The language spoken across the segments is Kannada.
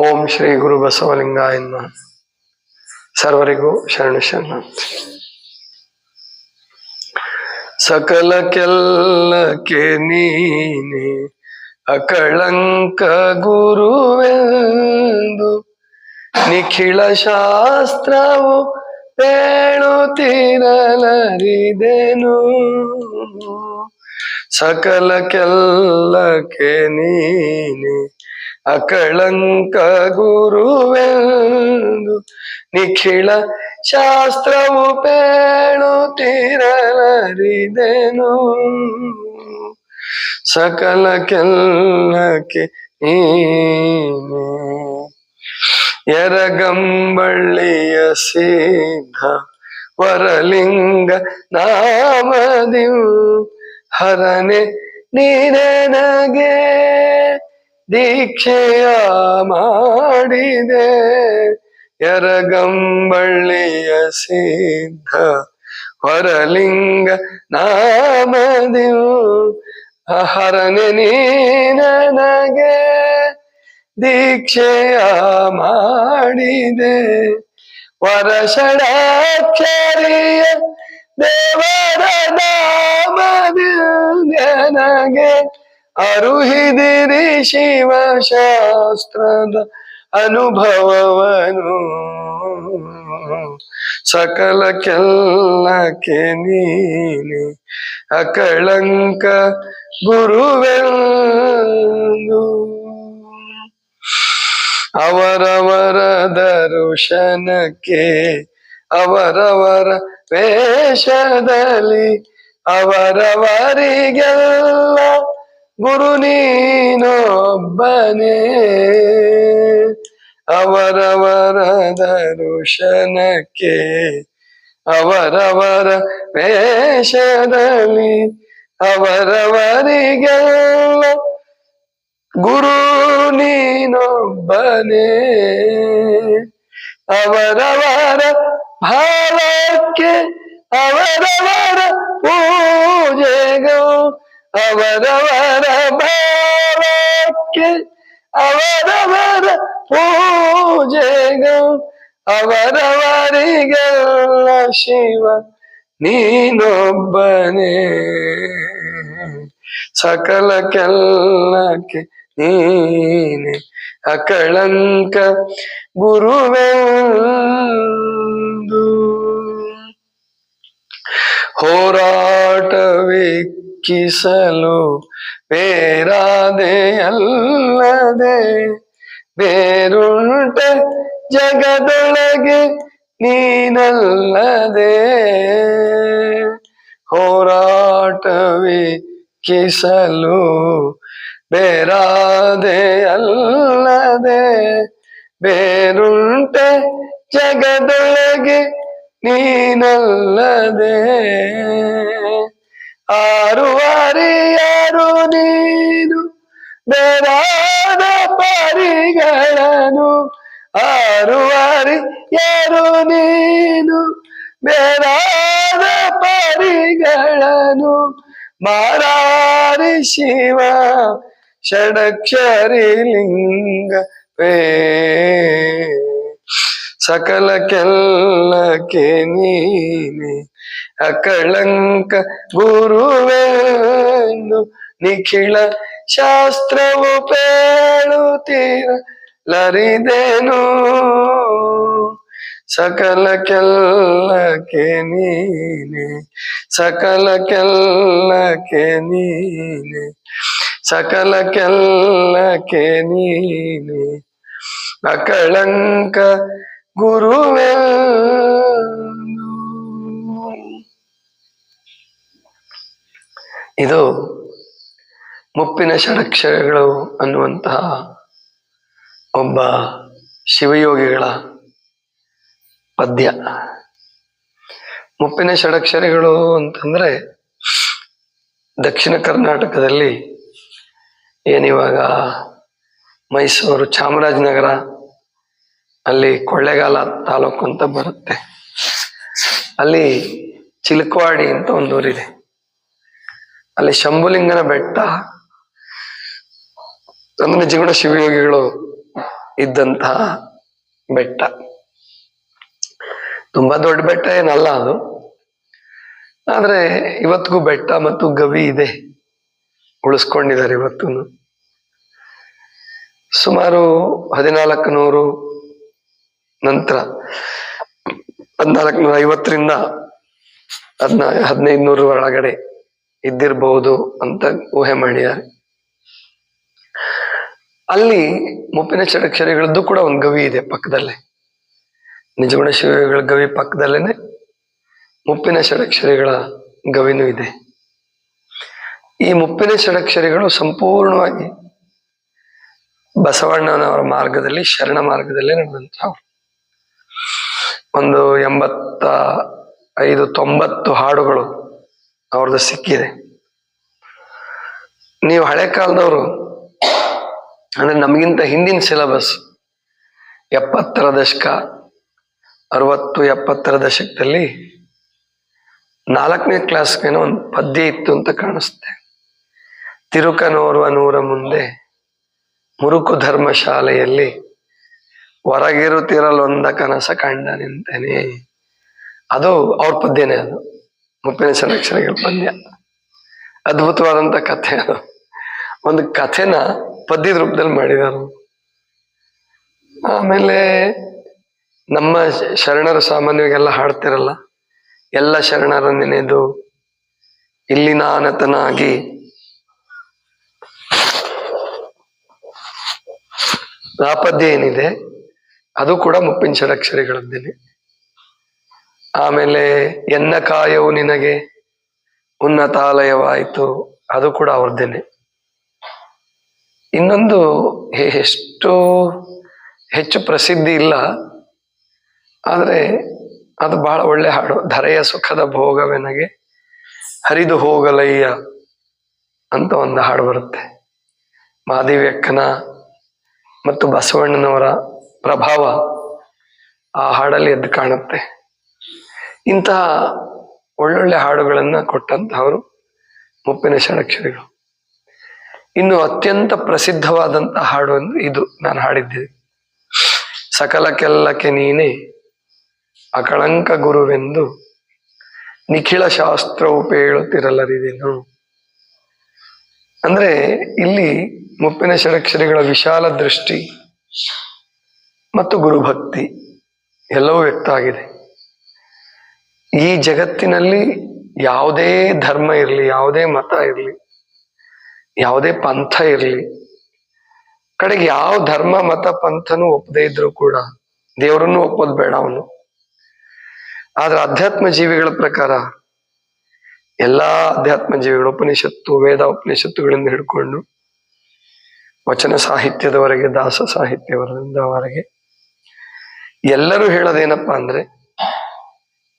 ಓಂ ಶ್ರೀ ಗುರು ಬಸವಲಿಂಗಾಯ ನಮಃ. ಸರ್ವರಿಗೂ ಶರಣು ಶರಣಾರ್ಥಿ. ಸಕಲಕ್ಕೆಲ್ಲಕ್ಕೆ ನೀನೆ ಅಕಳಂಕ ಗುರುವೆಂದು ನಿಖಿಳ ಶಾಸ್ತ್ರವು ಹೇಳುತ್ತಿರಲರಿದೆನು. ಸಕಲಕ್ಕೆಲ್ಲಕ್ಕೆ ನೀನೆ ಅಕಳಂಕ ಗುರುವೆಂದು ನಿಖಿಳ ಶಾಸ್ತ್ರವು ಹೇಳುತ್ತಿರಲರಿದೆನು. ಸಕಲಕ್ಕೆಲ್ಲಕ್ಕೆ ನೀನೆ ಎರಗಂಬಳ್ಳಿಯ ಸಿದ್ಧ ವರಲಿಂಗ ನಾಮದಿಂ ಹರನೆ ನೀನೆನಗೆ ದೀಕ್ಷೆಯ ಮಾಡಿದೆ. ಎರಗಂಬಳ್ಳಿಯ ಸಿದ್ಧ ವರಲಿಂಗ ನಾಮದಿಂ ಹರನೆ ನೀನೆನಗೆ ದೀಕ್ಷೆಯ ಮಾಡಿದೆ. ವರಷಡಾಕ್ಷರಿಯ ದೇವರ ನಾಮದಿಂ ನನಗೆ ಅರುಹಿದಿರಿ ಶಿವಶಾಸ್ತ್ರದ ಅನುಭವವನು. ಸಕಲಕ್ಕೆಲ್ಲಕ್ಕೆ ನೀನೆ ಅಕಳಂಕ ಗುರುವೆಂದು ಅವರವರ ದರ್ಶನಕ್ಕೆ ಅವರವರ ವೇಷದಲ್ಲಿ ಅವರವರಿಗೆಲ್ಲ ಗುರು ನೀನೊಬ್ಬನೇ. ಅವರವರ ದರ್ಶನಕ್ಕೆ ಅವರವರ ವೇಷದಲ್ಲಿ ಅವರವರಿಗೆಲ್ಲ ಗುರು ನೀನೊಬ್ಬನೇ. ಅವರವರ ಭಾವಕ್ಕೆ ಅವರವರ ಪೂಜೆಗೂ ಅವರವರ ಭಾವಕ್ಕೆ ಅವರವರ ಪೂಜೆಗೂ ಅವರವರಿಗೆಲ್ಲ ಶಿವ ನೀನೊಬ್ಬನೇ. ಸಕಲಕ್ಕೆಲ್ಲಕ್ಕೆ ನೀನೆ ಅಕಳಂಕ ಗುರುವೆಂದು ಹೋರಾಟವಿಕ್ಕಿಸಲು ಬೇರಾದೆಯಲ್ಲದೆ ಬೇರುಂಟ ಜಗದೊಳಗೆ ನೀನಲ್ಲದೆ. ಹೋರಾಟವಿಕ್ಕಿಸಲು ಬೇರಾದೆಯಲ್ಲದೆ ಬೇರುಂಟ ಜಗದೊಳಗೆ ನೀನಲ್ಲದೆ. ಆರುವಾರಿಯಾರು ನೀನು ಬೇರಾದ ಪರಿಗಳನ್ನು ಆರುವಾರಿ ಯಾರು ನೀನು ಬೇರಾದ ಪರಿಗಳನ್ನು ಮಾರಾರಿ ಶಿವ ಷಡಕ್ಷರಿ ಲಿಂಗವೇ. ಸಕಲಕ್ಕೆಲ್ಲಕ್ಕೆ ನೀನೆ ಅಕಳಂಕ ಗುರುವೆಂದು ನಿಖಿಳ ಶಾಸ್ತ್ರವು ಹೇಳುತ್ತಿರಲರಿದೆನು. ಸಕಲಕ್ಕೆಲ್ಲಕ್ಕೆ ನೀನೆ ಸಕಲಕ್ಕೆಲ್ಲಕ್ಕೆ ನೀನೆ ಸಕಲಕ್ಕೆಲ್ಲಕ್ಕೆ ನೀನೆ ಅಕಳಂಕ ಗುರುವೆಂದು. ಇದು ಮುಪ್ಪಿನ ಷಡಕ್ಷರಗಳು ಅನ್ನುವಂತಹ ಒಬ್ಬ ಶಿವಯೋಗಿಗಳ ಪದ್ಯ. ಮುಪ್ಪಿನ ಷಡಕ್ಷರಿಗಳು ಅಂತಂದ್ರೆ ದಕ್ಷಿಣ ಕರ್ನಾಟಕದಲ್ಲಿ ಏನಿವಾಗ ಮೈಸೂರು ಚಾಮರಾಜನಗರ ಅಲ್ಲಿ ಕೊಳ್ಳೇಗಾಲ ತಾಲೂಕು ಅಂತ ಬರುತ್ತೆ. ಅಲ್ಲಿ ಚಿಲಕವಾಡಿ ಅಂತ ಒಂದು ಊರಿದೆ. ಅಲ್ಲಿ ಶಂಭುಲಿಂಗನ ಬೆಟ್ಟ ಅಂದ್ರೆ ನಿಜಗೂಢ ಶಿವಯೋಗಿಗಳು ಇದ್ದಂತಹ ಬೆಟ್ಟ. ತುಂಬಾ ದೊಡ್ಡ ಬೆಟ್ಟ ಏನಲ್ಲ ಅದು, ಆದ್ರೆ ಇವತ್ತಿಗೂ ಬೆಟ್ಟ ಮತ್ತು ಗವಿ ಇದೆ, ಉಳಿಸ್ಕೊಂಡಿದ್ದಾರೆ ಇವತ್ತು. ಸುಮಾರು 1400 ನಂತರ 1450ರಿಂದ 1500 ಒಳಗಡೆ ಇದ್ದಿರಬಹುದು ಅಂತ ಊಹೆ ಮಾಡಿದ್ದಾರೆ. ಅಲ್ಲಿ ಮುಪ್ಪಿನ ಷಡಕ್ಷರಿಗಳದ್ದು ಕೂಡ ಒಂದು ಗವಿ ಇದೆ ಪಕ್ಕದಲ್ಲೇ. ನಿಜಗುಣ ಶಿವಗಳ ಗವಿ ಪಕ್ಕದಲ್ಲೇನೆ ಮುಪ್ಪಿನ ಷಡಕ್ಷರಿಗಳ ಗವಿನೂ ಇದೆ. ಈ ಮುಪ್ಪಿನ ಷಡಕ್ಷರಿಗಳು ಸಂಪೂರ್ಣವಾಗಿ ಬಸವಣ್ಣನವರ ಮಾರ್ಗದಲ್ಲಿ, ಶರಣ ಮಾರ್ಗದಲ್ಲೇ ನಡೆದಂಥವ್ರು. ಒಂದು 85-90 ಹಾಡುಗಳು ಅವ್ರದ್ದು ಸಿಕ್ಕಿದೆ. ನೀವು ಹಳೆ ಕಾಲದವರು ಅಂದ್ರೆ ನಮಗಿಂತ ಹಿಂದಿನ ಸಿಲೆಬಸ್ 70ರ ದಶಕ, 60-70ರ ದಶಕದಲ್ಲಿ 4ನೇ ಕ್ಲಾಸ್ಗೇನೋ ಒಂದು ಪದ್ಯ ಇತ್ತು ಅಂತ ಕಾಣಿಸುತ್ತೆ. ತಿರುಕನೋರ್ವ ನೂರ ಮುಂದೆ ಮುರುಕು ಧರ್ಮಶಾಲೆಯಲ್ಲಿ ಹೊರಗಿರುತ್ತಿರಲೊಂದ ಕನಸ ಕಂಡ ನಿಂತೇನೆ. ಅದು ಅವ್ರ ಪದ್ಯನೇ, ಅದು ಮುಪ್ಪಿನ ಷಡಕ್ಷರಿಗಳ ಪದ್ಯ. ಅದ್ಭುತವಾದಂತ ಕಥೆ ಅದು. ಒಂದು ಕಥೆನ ಪದ್ಯದ ರೂಪದಲ್ಲಿ ಮಾಡಿದರು. ಆಮೇಲೆ ನಮ್ಮ ಶರಣರು ಸಾಮಾನ್ಯವಾಗೆಲ್ಲ ಹಾಡ್ತಿರಲ್ಲ, ಎಲ್ಲ ಶರಣರ ನೆನೆದು ಇಲ್ಲಿ ನಾನತನಾಗಿ, ಆ ಪದ್ಯ ಏನಿದೆ ಅದು ಕೂಡ ಮುಪ್ಪಿನ ಷಡಕ್ಷರಿಗಳದ್ದೇನೆ. ಆಮೇಲೆ ಎನ್ನ ಕಾಯವು ನಿನಗೆ ಉನ್ನತಾಲಯವಾಯಿತು, ಅದು ಕೂಡ ಅವ್ರದ್ದೇನೆ. ಇನ್ನೊಂದು ಎಷ್ಟು ಹೆಚ್ಚು ಪ್ರಸಿದ್ಧಿ ಇಲ್ಲ, ಆದ್ರೆ ಅದು ಬಹಳ ಒಳ್ಳೆ ಹಾಡು. ಧರೆಯ ಸುಖದ ಭೋಗವೆನಗೆ ಹರಿದು ಹೋಗಲಯ್ಯ ಅಂತ ಒಂದು ಹಾಡು ಬರುತ್ತೆ. ಮಾದೇವಿಯಕ್ಕನ ಮತ್ತು ಬಸವಣ್ಣನವರ ಪ್ರಭಾವ ಆ ಹಾಡಲ್ಲಿ ಎದ್ದು ಕಾಣುತ್ತೆ. ಇಂತಹ ಒಳ್ಳೊಳ್ಳೆ ಹಾಡುಗಳನ್ನ ಕೊಟ್ಟಂತಹವರು ಮುಪ್ಪಿನ ಷಡಕ್ಷರಿಗಳು. ಇನ್ನು ಅತ್ಯಂತ ಪ್ರಸಿದ್ಧವಾದಂತಹ ಹಾಡು ಅಂದ್ರೆ ಇದು ನಾನು ಹಾಡಿದ್ದೇನೆ. ಸಕಲಕ್ಕೆಲ್ಲಕ್ಕೆ ನೀನೇ ಅಕಳಂಕ ಗುರುವೆಂದು ನಿಖಿಳ ಶಾಸ್ತ್ರವು ಪೇಳುತ್ತಿರಲರಿದೆನು. ಅಂದ್ರೆ ಇಲ್ಲಿ ಮುಪ್ಪಿನ ಷಡಕ್ಷರಿಗಳ ವಿಶಾಲ ದೃಷ್ಟಿ ಮತ್ತು ಗುರುಭಕ್ತಿ ಎಲ್ಲವೂ ವ್ಯಕ್ತ ಆಗಿದೆ. ಈ ಜಗತ್ತಿನಲ್ಲಿ ಯಾವುದೇ ಧರ್ಮ ಇರಲಿ, ಯಾವುದೇ ಮತ ಇರಲಿ, ಯಾವುದೇ ಪಂಥ ಇರಲಿ, ಕಡೆಗೆ ಯಾವ ಧರ್ಮ ಮತ ಪಂಥನೂ ಒಪ್ಪದೇ ಇದ್ರು ಕೂಡ ದೇವರನ್ನು ಒಪ್ಪೋದು ಬೇಡ ಅವನು. ಆದ್ರೆ ಅಧ್ಯಾತ್ಮ ಜೀವಿಗಳ ಪ್ರಕಾರ ಎಲ್ಲಾ ಅಧ್ಯಾತ್ಮ ಜೀವಿಗಳು, ಉಪನಿಷತ್ತು, ವೇದ ಉಪನಿಷತ್ತುಗಳಿಂದ ಹಿಡ್ಕೊಂಡು ವಚನ ಸಾಹಿತ್ಯದವರೆಗೆ, ದಾಸ ಸಾಹಿತ್ಯವರೆಗೆ ಎಲ್ಲರೂ ಹೇಳೋದೇನಪ್ಪಾ ಅಂದ್ರೆ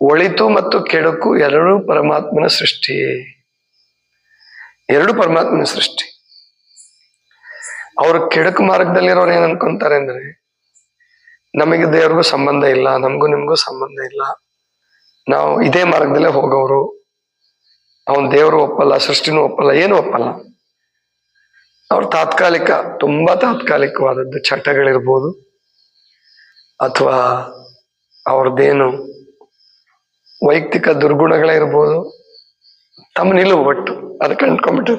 ಒಳಿತು ಮತ್ತು ಕೆಡುಕು ಎರಡೂ ಪರಮಾತ್ಮನ ಸೃಷ್ಟಿಯೇ. ಎರಡು ಪರಮಾತ್ಮನ ಸೃಷ್ಟಿ. ಅವರು ಕೆಡುಕು ಮಾರ್ಗದಲ್ಲಿರೋರು ಏನ್ ಅನ್ಕೊಂತಾರೆ ಅಂದ್ರೆ ನಮಗೆ ದೇವ್ರಿಗೂ ಸಂಬಂಧ ಇಲ್ಲ, ನಮಗೂ ನಿಮ್ಗೂ ಸಂಬಂಧ ಇಲ್ಲ, ನಾವು ಇದೇ ಮಾರ್ಗದಲ್ಲೇ ಹೋಗೋರು, ಅವನ್ ದೇವರು ಒಪ್ಪಲ್ಲ, ಸೃಷ್ಟಿನೂ ಒಪ್ಪಲ್ಲ, ಏನು ಒಪ್ಪಲ್ಲ. ಅವ್ರ ತಾತ್ಕಾಲಿಕ, ತುಂಬಾ ತಾತ್ಕಾಲಿಕವಾದದ್ದು ಚಟಗಳಿರ್ಬೋದು, ಅಥವಾ ಅವ್ರದ್ದೇನು ವೈಯಕ್ತಿಕ ದುರ್ಗುಣಗಳೇ ಇರ್ಬೋದು, ತಮ್ಮ ನಿಲುವು ಒಟ್ಟು ಅದಕ್ಕೆ ಅಂಟ್ಕೊಂಡ್ಬಿಟ್ಟು,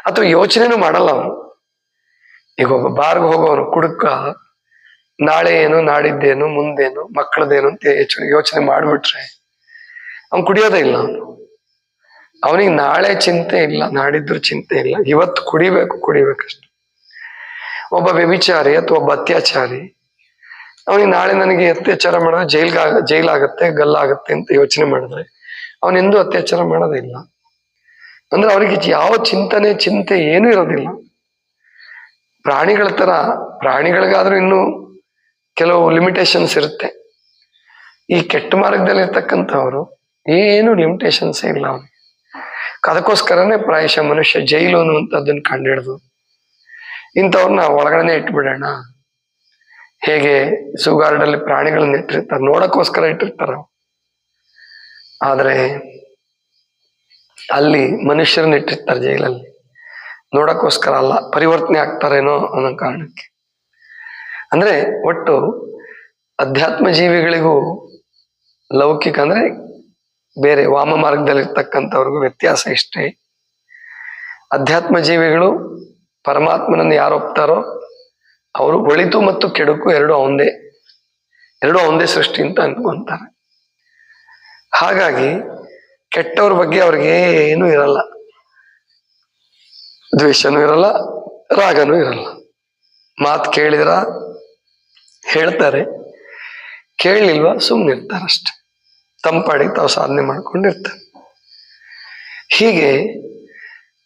ಅಥವಾ ಯೋಚನೆನೂ ಮಾಡಲ್ಲ ಅವನು. ಈಗ ಒಬ್ಬ ಬಾರ್ಗೆ ಹೋಗೋನು ಕುಡುಕ ನಾಳೆ ಏನು, ನಾಡಿದ್ದೇನು, ಮುಂದೇನು, ಮಕ್ಕಳದೇನು ಅಂತ ಯೋಚನೆ ಮಾಡ್ಬಿಟ್ರೆ ಅವ್ನು ಕುಡಿಯೋದೇ ಇಲ್ಲ. ಅವನಿಗೆ ನಾಳೆ ಚಿಂತೆ ಇಲ್ಲ, ನಾಡಿದ್ರು ಚಿಂತೆ ಇಲ್ಲ, ಇವತ್ತು ಕುಡಿಬೇಕಷ್ಟೆ. ಒಬ್ಬ ವ್ಯಭಿಚಾರಿ ಅಥವಾ ಒಬ್ಬ ಅತ್ಯಾಚಾರಿ ಅವನಿಗೆ ನಾಳೆ ನನಗೆ ಅತ್ಯಾಚಾರ ಮಾಡಿದ್ರೆ ಜೈಲಾಗತ್ತೆ, ಗಲ್ಲಾಗತ್ತೆ ಅಂತ ಯೋಚನೆ ಮಾಡಿದ್ರೆ ಅವನೆಂದೂ ಅತ್ಯಾಚಾರ ಮಾಡೋದಿಲ್ಲ. ಅಂದ್ರೆ ಅವರಿಗೆ ಯಾವ ಚಿಂತೆ ಏನೂ ಇರೋದಿಲ್ಲ. ಪ್ರಾಣಿಗಳ ತರ, ಪ್ರಾಣಿಗಳಿಗಾದ್ರೂ ಇನ್ನೂ ಕೆಲವು ಲಿಮಿಟೇಷನ್ಸ್ ಇರುತ್ತೆ. ಈ ಕೆಟ್ಟ ಮಾರ್ಗದಲ್ಲಿ ಇರ್ತಕ್ಕಂಥವ್ರು ಏನು ಲಿಮಿಟೇಷನ್ಸ್ ಇಲ್ಲ ಅವನಿಗೆ. ಅದಕ್ಕೋಸ್ಕರನೇ ಪ್ರಾಯಶಃ ಮನುಷ್ಯ ಜೈಲು ಅನ್ನುವಂಥದ್ದನ್ನು ಕಂಡಿಡ್ದು ಇಂಥವ್ರನ್ನ ಒಳಗಡೆನೆ ಇಟ್ಬಿಡೋಣ. ಹೇಗೆ ಸುಗಾರ್ಡಲ್ಲಿ ಪ್ರಾಣಿಗಳನ್ನ ಇಟ್ಟಿರ್ತಾರೆ, ನೋಡಕ್ಕೋಸ್ಕರ ಇಟ್ಟಿರ್ತಾರ, ಆದ್ರೆ ಅಲ್ಲಿ ಮನುಷ್ಯರನ್ನ ಇಟ್ಟಿರ್ತಾರೆ ಜೈಲಲ್ಲಿ, ನೋಡಕ್ಕೋಸ್ಕರ ಅಲ್ಲ, ಪರಿವರ್ತನೆ ಆಗ್ತಾರೇನೋ ಅನ್ನೋ ಕಾರಣಕ್ಕೆ. ಅಂದ್ರೆ ಒಟ್ಟು ಅಧ್ಯಾತ್ಮ ಜೀವಿಗಳಿಗೂ ಲೌಕಿಕ ಅಂದ್ರೆ ಬೇರೆ ವಾಮ ಮಾರ್ಗದಲ್ಲಿರ್ತಕ್ಕಂಥವ್ರಿಗೂ ವ್ಯತ್ಯಾಸ ಇಷ್ಟೇ. ಅಧ್ಯಾತ್ಮ ಜೀವಿಗಳು ಪರಮಾತ್ಮನನ್ನು ಯಾರು ಒಪ್ತಾರೋ ಅವರು ಒಳಿತು ಮತ್ತು ಕೆಡುಕು ಎರಡು ಅವಂದೇ ಸೃಷ್ಟಿ ಅಂತ ಅನ್ಕೊಂತಾರೆ. ಹಾಗಾಗಿ ಕೆಟ್ಟವ್ರ ಬಗ್ಗೆ ಅವ್ರಿಗೆ ಏನೂ ಇರಲ್ಲ, ದ್ವೇಷನೂ ಇರಲ್ಲ, ರಾಗನೂ ಇರಲ್ಲ. ಮಾತು ಕೇಳಿದ್ರ ಹೇಳ್ತಾರೆ, ಕೇಳಲಿಲ್ವಾ ಸುಮ್ಮನಿರ್ತಾರೆ ಅಷ್ಟೆ, ತಂಪಾಡಿಗೆ ತಾವು ಸಾಧನೆ ಮಾಡ್ಕೊಂಡಿರ್ತಾರೆ. ಹೀಗೆ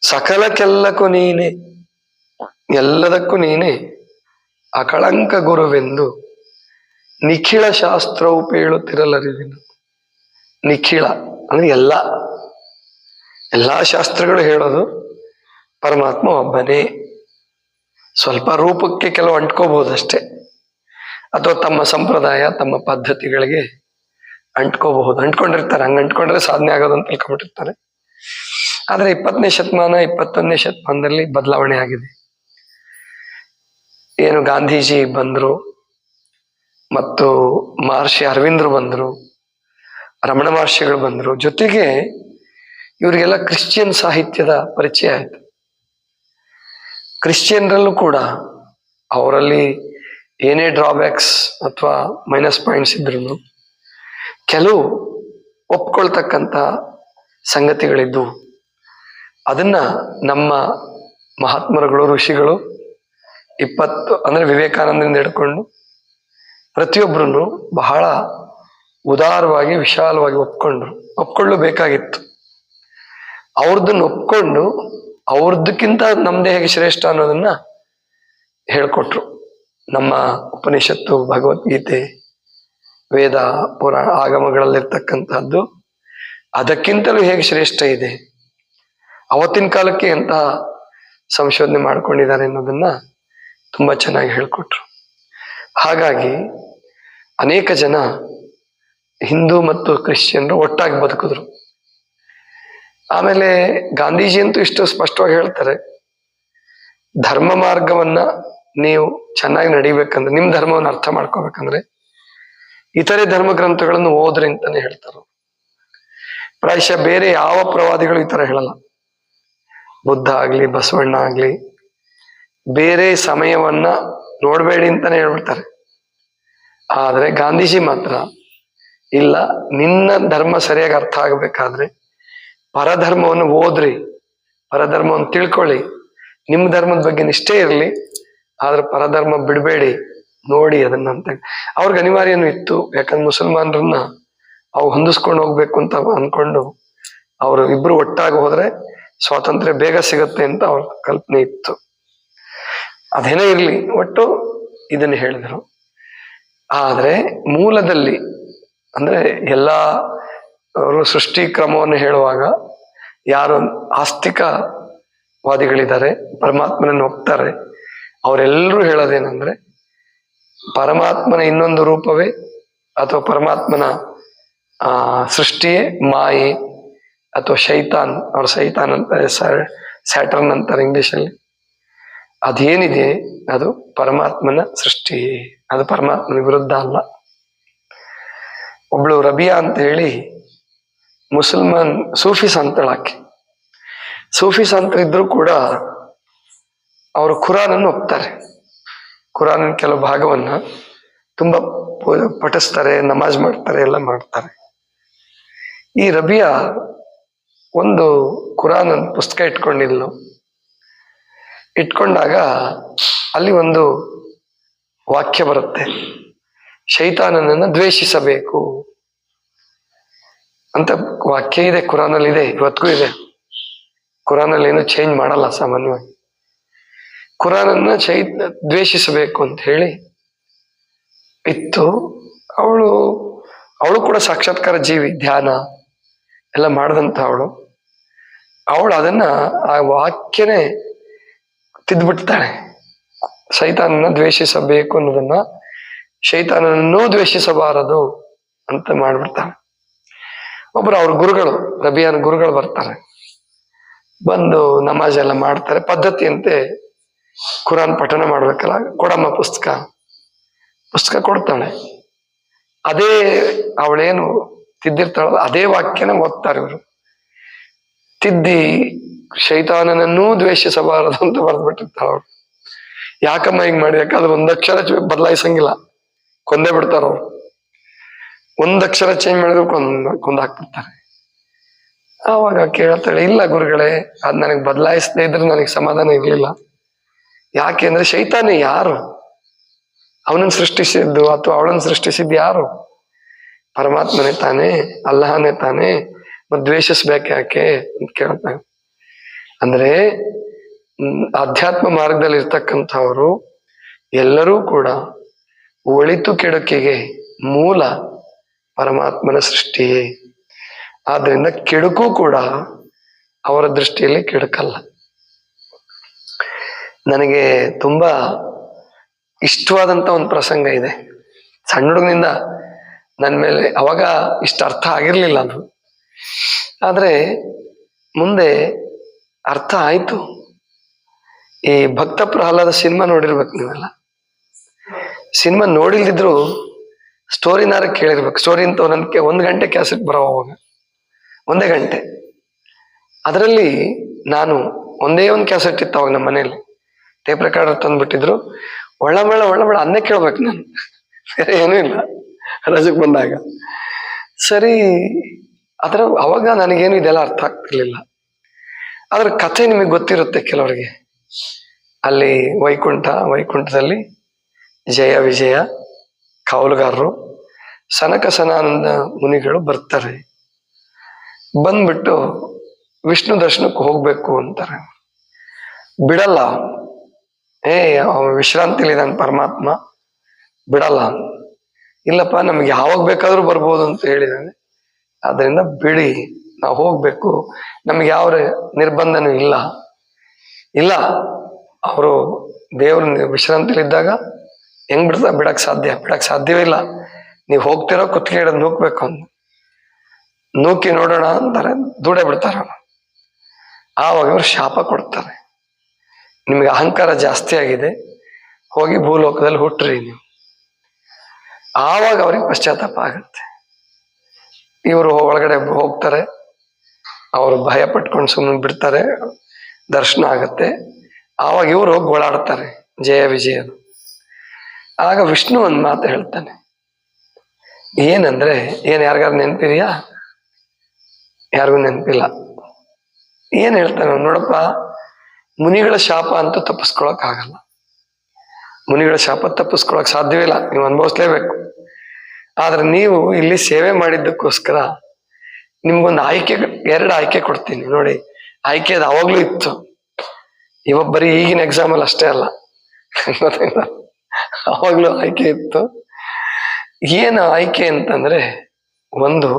ಸಕಲಕ್ಕೆಲ್ಲಕ್ಕೂ ನೀನೆ, ಎಲ್ಲದಕ್ಕೂ ನೀನೆ ಅಕಳಂಕ ಗುರುವೆಂದು ನಿಖಿಳ ಶಾಸ್ತ್ರವು ಪೇಳುತ್ತಿರಲರಿದೆನು. ನಿಖಿಳ ಅಂದ್ರೆ ಎಲ್ಲಾ ಶಾಸ್ತ್ರಗಳು ಹೇಳೋದು ಪರಮಾತ್ಮ ಒಬ್ಬನೇ. ಸ್ವಲ್ಪ ರೂಪಕ್ಕೆ ಕೆಲವು ಅಂಟ್ಕೋಬಹುದಷ್ಟೇ, ಅಥವಾ ತಮ್ಮ ಸಂಪ್ರದಾಯ ತಮ್ಮ ಪದ್ಧತಿಗಳಿಗೆ ಅಂಟ್ಕೋಬಹುದು, ಅಂಟ್ಕೊಂಡಿರ್ತಾರೆ. ಹಂಗೆ ಅಂಟ್ಕೊಂಡ್ರೆ ಸಾಧನೆ ಆಗೋದು ಅಂತ ತಿಳ್ಕೊಂಡ್ಬಿಟ್ಟಿರ್ತಾರೆ. ಆದ್ರೆ 20ನೇ ಶತಮಾನ 21ನೇ ಶತಮಾನದಲ್ಲಿ ಬದಲಾವಣೆ ಆಗಿದೆ. ಏನು ಗಾಂಧೀಜಿ ಬಂದ್ರು, ಮತ್ತು ಮಹರ್ಷಿ ಅರವಿಂದರು ಬಂದ್ರು, ರಮಣ ಮಹರ್ಷಿಗಳು ಬಂದ್ರು, ಜೊತೆಗೆ ಇವರಿಗೆಲ್ಲ ಕ್ರಿಶ್ಚಿಯನ್ ಸಾಹಿತ್ಯದ ಪರಿಚಯ ಆಯ್ತು. ಕ್ರಿಶ್ಚಿಯನ್ರಲ್ಲೂ ಕೂಡ ಅವರಲ್ಲಿ ಏನೇ ಡ್ರಾಬ್ಯಾಕ್ಸ್ ಅಥವಾ ಮೈನಸ್ ಪಾಯಿಂಟ್ಸ್ ಇದ್ರು ಕೆಲವು ಒಪ್ಕೊಳ್ತಕ್ಕಂಥ ಸಂಗತಿಗಳಿದ್ದು, ಅದನ್ನ ನಮ್ಮ ಮಹಾತ್ಮರುಗಳು ಋಷಿಗಳು 20 ಅಂದ್ರೆ ವಿವೇಕಾನಂದರಿಂದ ಹಿಡ್ಕೊಂಡು ಪ್ರತಿಯೊಬ್ಬರನ್ನು ಬಹಳ ಉದಾರವಾಗಿ ವಿಶಾಲವಾಗಿ ಒಪ್ಕೊಳ್ಳಬೇಕಾಗಿತ್ತು. ಅವ್ರದನ್ನ ಒಪ್ಕೊಂಡು ಅವ್ರದಕ್ಕಿಂತ ನಮ್ದೇ ಹೇಗೆ ಶ್ರೇಷ್ಠ ಅನ್ನೋದನ್ನ ಹೇಳ್ಕೊಟ್ರು. ನಮ್ಮ ಉಪನಿಷತ್ತು, ಭಗವದ್ಗೀತೆ, ವೇದ, ಪುರಾಣ, ಆಗಮಗಳಲ್ಲಿರ್ತಕ್ಕಂಥದ್ದು ಅದಕ್ಕಿಂತಲೂ ಹೇಗೆ ಶ್ರೇಷ್ಠ ಇದೆ, ಅವತ್ತಿನ ಕಾಲಕ್ಕೆ ಎಂತಹ ಸಂಶೋಧನೆ ಮಾಡ್ಕೊಂಡಿದ್ದಾರೆ ಅನ್ನೋದನ್ನ ತುಂಬಾ ಚೆನ್ನಾಗಿ ಹೇಳ್ಕೊಟ್ರು. ಹಾಗಾಗಿ ಅನೇಕ ಜನ ಹಿಂದೂ ಮತ್ತು ಕ್ರಿಶ್ಚಿಯನ್ರು ಒಟ್ಟಾಗಿ ಬದುಕಿದ್ರು. ಆಮೇಲೆ ಗಾಂಧೀಜಿ ಅಂತೂ ಇಷ್ಟು ಸ್ಪಷ್ಟವಾಗಿ ಹೇಳ್ತಾರೆ, ಧರ್ಮ ಮಾರ್ಗವನ್ನ ನೀವು ಚೆನ್ನಾಗಿ ನಡಿಬೇಕಂದ್ರೆ, ನಿಮ್ ಧರ್ಮವನ್ನು ಅರ್ಥ ಮಾಡ್ಕೋಬೇಕಂದ್ರೆ ಇತರೆ ಧರ್ಮ ಗ್ರಂಥಗಳನ್ನು ಓದ್ರಿ ಅಂತಾನೆ ಹೇಳ್ತಾರೆ. ಪ್ರಾಯಶಃ ಬೇರೆ ಯಾವ ಪ್ರವಾದಿಗಳು ಈ ತರ ಹೇಳಲ್ಲ. ಬುದ್ಧ ಆಗ್ಲಿ, ಬಸವಣ್ಣ ಆಗ್ಲಿ ಬೇರೆ ಸಮಯವನ್ನ ನೋಡ್ಬೇಡಿ ಅಂತಾನೆ ಹೇಳ್ಬಿಡ್ತಾರೆ. ಆದ್ರೆ ಗಾಂಧೀಜಿ ಮಾತ್ರ ಇಲ್ಲ, ನಿನ್ನ ಧರ್ಮ ಸರಿಯಾಗಿ ಅರ್ಥ ಆಗ್ಬೇಕಾದ್ರೆ ಪರಧರ್ಮವನ್ನು ಓದ್ರಿ, ಪರಧರ್ಮವನ್ನು ತಿಳ್ಕೊಳ್ಳಿ, ನಿಮ್ಮ ಧರ್ಮದ ಬಗ್ಗೆ ನಿಷ್ಠೆ ಇರಲಿ, ಆದ್ರೆ ಪರಧರ್ಮ ಬಿಡಬೇಡಿ, ನೋಡಿ ಅದನ್ನ ಅಂತ. ಅವ್ರಿಗೆ ಅನಿವಾರ್ಯನೂ ಇತ್ತು, ಯಾಕಂದ್ರೆ ಮುಸಲ್ಮಾನರನ್ನ ಅವು ಹೊಂದಿಸ್ಕೊಂಡು ಹೋಗ್ಬೇಕು ಅಂತ ಅನ್ಕೊಂಡು ಅವರು ಇಬ್ರು ಒಟ್ಟಾಗಿ ಹೋದ್ರೆ ಸ್ವಾತಂತ್ರ್ಯ ಬೇಗ ಸಿಗತ್ತೆ ಅಂತ ಅವ್ರ ಕಲ್ಪನೆ ಇತ್ತು. ಅದೇನೇ ಇರ್ಲಿ, ಒಟ್ಟು ಇದನ್ನ ಹೇಳಿದ್ರು. ಆದ್ರೆ ಮೂಲದಲ್ಲಿ ಅಂದ್ರೆ ಎಲ್ಲಾ ಅವರು ಸೃಷ್ಟಿ ಕ್ರಮವನ್ನು ಹೇಳುವಾಗ ಯಾರು ಆಸ್ತಿಕವಾದಿಗಳಿದ್ದಾರೆ, ಪರಮಾತ್ಮನನ್ನು ಒಪ್ತಾರೆ, ಅವರೆಲ್ಲರೂ ಹೇಳೋದೇನಂದ್ರೆ ಪರಮಾತ್ಮನ ಇನ್ನೊಂದು ರೂಪವೇ ಅಥವಾ ಪರಮಾತ್ಮನ ಸೃಷ್ಟಿಯೇ ಮಾಯೆ ಅಥವಾ ಶೈತಾನ್, ಅವ್ರ ಸೈತಾನ್ ಅಂತಾರೆ, ಸ್ಯಾಟರ್ನ್ ಅಂತಾರೆ ಇಂಗ್ಲಿಷಲ್ಲಿ. ಅದೇನಿದೆ ಅದು ಪರಮಾತ್ಮನ ಸೃಷ್ಟಿ, ಅದು ಪರಮಾತ್ಮನ ವಿರುದ್ಧ ಅಲ್ಲ. ಒಬ್ಳು ರಬಿಯಾ ಅಂತ ಹೇಳಿ ಮುಸಲ್ಮಾನ್ ಸೂಫಿ ಸಂತಳಾಕಿ, ಸೂಫಿ ಸಂತರಿದ್ರು ಕೂಡ ಅವರು ಖುರಾನನ್ನು ಒಪ್ತಾರೆ. ಖುರಾನಿನ ಕೆಲವು ಭಾಗವನ್ನ ತುಂಬಾ ಪಠಿಸ್ತಾರೆ, ನಮಾಜ್ ಮಾಡ್ತಾರೆ, ಎಲ್ಲ ಮಾಡ್ತಾರೆ. ಈ ರಬಿಯಾ ಒಂದು ಖುರಾನ್ ಪುಸ್ತಕ ಇಟ್ಕೊಂಡಾಗ ಅಲ್ಲಿ ಒಂದು ವಾಕ್ಯ ಬರುತ್ತೆ, ಶೈತಾನನನ್ನ ದ್ವೇಷಿಸಬೇಕು ಅಂತ ವಾಕ್ಯ ಇದೆ, ಖುರಾನಲ್ಲಿ ಇದೆ, ಇವತ್ತಿಗೂ ಇದೆ. ಖುರಾನಲ್ಲಿ ಏನು ಚೇಂಜ್ ಮಾಡಲ್ಲ ಸಾಮಾನ್ಯವಾಗಿ. ಖುರಾನನ್ನ ದ್ವೇಷಿಸಬೇಕು ಅಂತ ಹೇಳಿ ಇತ್ತು. ಅವಳು ಕೂಡ ಸಾಕ್ಷಾತ್ಕಾರ ಜೀವಿ, ಧ್ಯಾನ ಎಲ್ಲ ಮಾಡದಂತ ಅವಳು ಅದನ್ನ ಆ ವಾಕ್ಯನೇ ತಿದ್ಬಿಡ್ತಾಳೆ. ಶೈತಾನನ್ನ ದ್ವೇಷಿಸಬೇಕು ಅನ್ನೋದನ್ನ ಶೈತಾನನನ್ನೂ ದ್ವೇಷಿಸಬಾರದು ಅಂತ ಮಾಡ್ಬಿಡ್ತಾಳೆ. ಒಬ್ರು ಅವ್ರ ಗುರುಗಳು, ರಬಿಯಾನ ಗುರುಗಳು ಬರ್ತಾರೆ, ಬಂದು ನಮಾಜ್ ಎಲ್ಲ ಮಾಡ್ತಾರೆ. ಪದ್ಧತಿಯಂತೆ ಖುರಾನ್ ಪಠಣ ಮಾಡ್ಬೇಕಲ್ಲ, ಕೊಡಮ್ಮ ಪುಸ್ತಕ ಪುಸ್ತಕ ಕೊಡ್ತಾಳೆ. ಅದೇ ಅವಳೇನು ತಿದ್ದಿರ್ತಾಳ ಅದೇ ವಾಕ್ಯನ ಓದ್ತಾರೆ ಇವರು. ತಿದ್ದಿ ಶೈತಾನನನ್ನೂ ದ್ವೇಷಿಸಬಾರದು ಅಂತ ಬರೆದ್ಬಿಟ್ಟಿರ್ತಾಳ ಅವ್ರು. ಯಾಕಮ್ಮ ಹಿಂಗ್ ಮಾಡಿ? ಯಾಕಂದ್ರೆ ಒಂದಕ್ಷರ ಬದಲಾಯಿಸಂಗಿಲ್ಲ, ಕೊಂದೇ ಬಿಡ್ತಾರ ಅವ್ರು. ಒಂದಕ್ಷರ ಚೇಂಜ್ ಮಾಡಿದ್ರು ಕೊಂದಾಕ್ಬಿಡ್ತಾರೆ. ಆವಾಗ ಕೇಳ್ತಾಳೆ, ಇಲ್ಲ ಗುರುಗಳೇ, ಅದ್ ನನಗೆ ಬದಲಾಯಿಸದೇ ಇದ್ರೆ ನನಗೆ ಸಮಾಧಾನ ಇರ್ಲಿಲ್ಲ. ಯಾಕೆ ಅಂದ್ರೆ ಶೈತಾನ ಯಾರು? ಅವನನ್ನು ಸೃಷ್ಟಿಸಿದ್ದು ಅಥವಾ ಅವಳನ್ನು ಸೃಷ್ಟಿಸಿದ್ದು ಯಾರು? ಪರಮಾತ್ಮನೇ ತಾನೇ, ಅಲ್ಲಹನೇ ತಾನೇ, ಮತ್ ದ್ವೇಷಿಸ್ಬೇಕು ಯಾಕೆ ಅಂತ ಕೇಳ್ತಾನೆ. ಅಂದ್ರೆ ಆಧ್ಯಾತ್ಮ ಮಾರ್ಗದಲ್ಲಿ ಇರ್ತಕ್ಕಂಥವ್ರು ಎಲ್ಲರೂ ಕೂಡ ಒಳಿತು ಕೆಡುಕಿಗೆ ಮೂಲ ಪರಮಾತ್ಮನ ಸೃಷ್ಟಿಯೇ. ಆದ್ರಿಂದ ಕೆಡುಕು ಕೂಡ ಅವರ ದೃಷ್ಟಿಯಲ್ಲಿ ಕೆಡುಕಲ್ಲ. ನನಗೆ ತುಂಬಾ ಇಷ್ಟವಾದಂತ ಒಂದು ಪ್ರಸಂಗ ಇದೆ. ಸಣ್ಣ ಹುಡುಗನಿಂದ ನನ್ನ ಮೇಲೆ ಅವಾಗ ಇಷ್ಟ ಅರ್ಥ ಆಗಿರ್ಲಿಲ್ಲ ಅದು, ಆದ್ರೆ ಮುಂದೆ ಅರ್ಥ ಆಯ್ತು. ಈ ಭಕ್ತ ಪ್ರಹ್ಲಾದ ಸಿನಿಮಾ ನೋಡಿರ್ಬೇಕು ನೀವೆಲ್ಲ. ಸಿನಿಮಾ ನೋಡಿಲ್ದಿದ್ರು ಸ್ಟೋರಿನಾರ ಕೇಳಿರ್ಬೇಕು. ಸ್ಟೋರಿ ಅಂತ ಒಂದೊಂದಕ್ಕೆ 1 ಗಂಟೆ ಕ್ಯಾಸೆಟ್ ಬರೋವಾಗ 1 ಗಂಟೆ. ಅದರಲ್ಲಿ ನಾನು ಒಂದೇ ಒಂದು ಕ್ಯಾಸೆಟ್ ಇತ್ತು ಅವಾಗ ನಮ್ಮ ಮನೆಯಲ್ಲಿ. Tape recorder ತಂದ್ಬಿಟ್ಟಿದ್ರು. ಒಳ್ಳಮಳ ಅನ್ನೇ ಕೇಳ್ಬೇಕು ನಾನು, ಬೇರೆ ಏನೂ ಇಲ್ಲ ರಜಕ್ಕೆ ಬಂದಾಗ. ಸರಿ, ಅವಾಗ ನನಗೇನು ಇದೆಲ್ಲ ಅರ್ಥ ಆಗ್ತಿರ್ಲಿಲ್ಲ. ಅದ್ರ ಕಥೆ ನಿಮಗೆ ಗೊತ್ತಿರುತ್ತೆ ಕೆಲವರಿಗೆ. ಅಲ್ಲಿ ವೈಕುಂಠದಲ್ಲಿ ಜಯ ವಿಜಯ ಕಾವಲುಗಾರರು ಸನಕ ಸನಾನಂದ ಮುನಿಗಳು ಬರ್ತಾರೆ. ಬಂದ್ಬಿಟ್ಟು ವಿಷ್ಣು ದರ್ಶನಕ್ಕೆ ಹೋಗ್ಬೇಕು ಅಂತಾರೆ. ಬಿಡಲ್ಲ. ವಿಶ್ರಾಂತಿಲಿದ್ದಾನೆ ಪರಮಾತ್ಮ, ಬಿಡಲ್ಲ. ಇಲ್ಲಪ್ಪ, ನಮ್ಗೆ ಯಾವಾಗ ಬೇಕಾದ್ರೂ ಬರ್ಬೋದು ಅಂತ ಹೇಳಿದಾನೆ. ಆದ್ರಿಂದ ಬಿಡಿ, ನಾವು ಹೋಗ್ಬೇಕು, ನಮ್ಗೆ ಯಾವ ನಿರ್ಬಂಧನೂ ಇಲ್ಲ. ಅವರು ದೇವ್ರ ವಿಶ್ರಾಂತಿಲಿದ್ದಾಗ ಹೆಂಗ್ ಬಿಡಕ್ ಸಾಧ್ಯವೇ ಇಲ್ಲ. ನೀವು ಹೋಗ್ತಿರೋ ಕುತ್ತಿಗೆ ಹಿಡಿದು ನೂಕ್ಬೇಕು ಅಂತ ನೂಕಿ ನೋಡೋಣ ಅಂತಾರೆ, ದೂಡೆ ಬಿಡ್ತಾರ. ಆವಾಗ ಇವರು ಶಾಪ ಕೊಡ್ತಾರೆ, ನಿಮ್ಗೆ ಅಹಂಕಾರ ಜಾಸ್ತಿ ಆಗಿದೆ, ಹೋಗಿ ಭೂಲೋಕದಲ್ಲಿ ಹುಟ್ಟ್ರಿ ನೀವು. ಆವಾಗ ಅವ್ರಿಗೆ ಪಶ್ಚಾತ್ತಾಪ ಆಗತ್ತೆ. ಇವರು ಒಳಗಡೆ ಹೋಗ್ತಾರೆ, ಅವರು ಭಯ ಪಟ್ಕೊಂಡು ಸುಮ್ಮನೆ ಬಿಡ್ತಾರೆ, ದರ್ಶನ ಆಗತ್ತೆ. ಆವಾಗ ಇವರು ಹೋಗಿ ಗೋಳಾಡ್ತಾರೆ ಜಯ ವಿಜಯನು. ಆಗ ವಿಷ್ಣು ಒಂದು ಮಾತು ಹೇಳ್ತಾನೆ. ಏನಂದ್ರೆ, ಯಾರಿಗಾರು ನೆನಪಿದೆಯಾ? ಯಾರಿಗೂ ನೆನಪಿಲ್ಲ. ಏನ್ ಹೇಳ್ತಾನೆ? ನೋಡಪ್ಪ, ಮುನಿಗಳ ಶಾಪ ಅಂತೂ ತಪ್ಪಿಸ್ಕೊಳಕ್ ಆಗಲ್ಲ. ಮುನಿಗಳ ಶಾಪ ತಪ್ಪಿಸ್ಕೊಳಕ್ ಸಾಧ್ಯವೇ ಇಲ್ಲ, ನೀವು ಅನುಭವಿಸ್ಲೇಬೇಕು. ಆದ್ರೆ ನೀವು ಇಲ್ಲಿ ಸೇವೆ ಮಾಡಿದ್ದಕ್ಕೋಸ್ಕರ ನಿಮ್ಗೊಂದು ಆಯ್ಕೆ, 2 ಆಯ್ಕೆ ಕೊಡ್ತೀನಿ ನೋಡಿ. ಆಯ್ಕೆ ಅದು ಅವಾಗ್ಲೂ ಇತ್ತು, ಇವಾಗ ಬರೀ ಈಗಿನ ಎಕ್ಸಾಮಲ್ಲಿ ಅಷ್ಟೇ ಅಲ್ಲ, ಅವಾಗ್ಲೂ ಆಯ್ಕೆ ಇತ್ತು. ಏನು ಆಯ್ಕೆ ಅಂತಂದ್ರೆ, ಒಂದು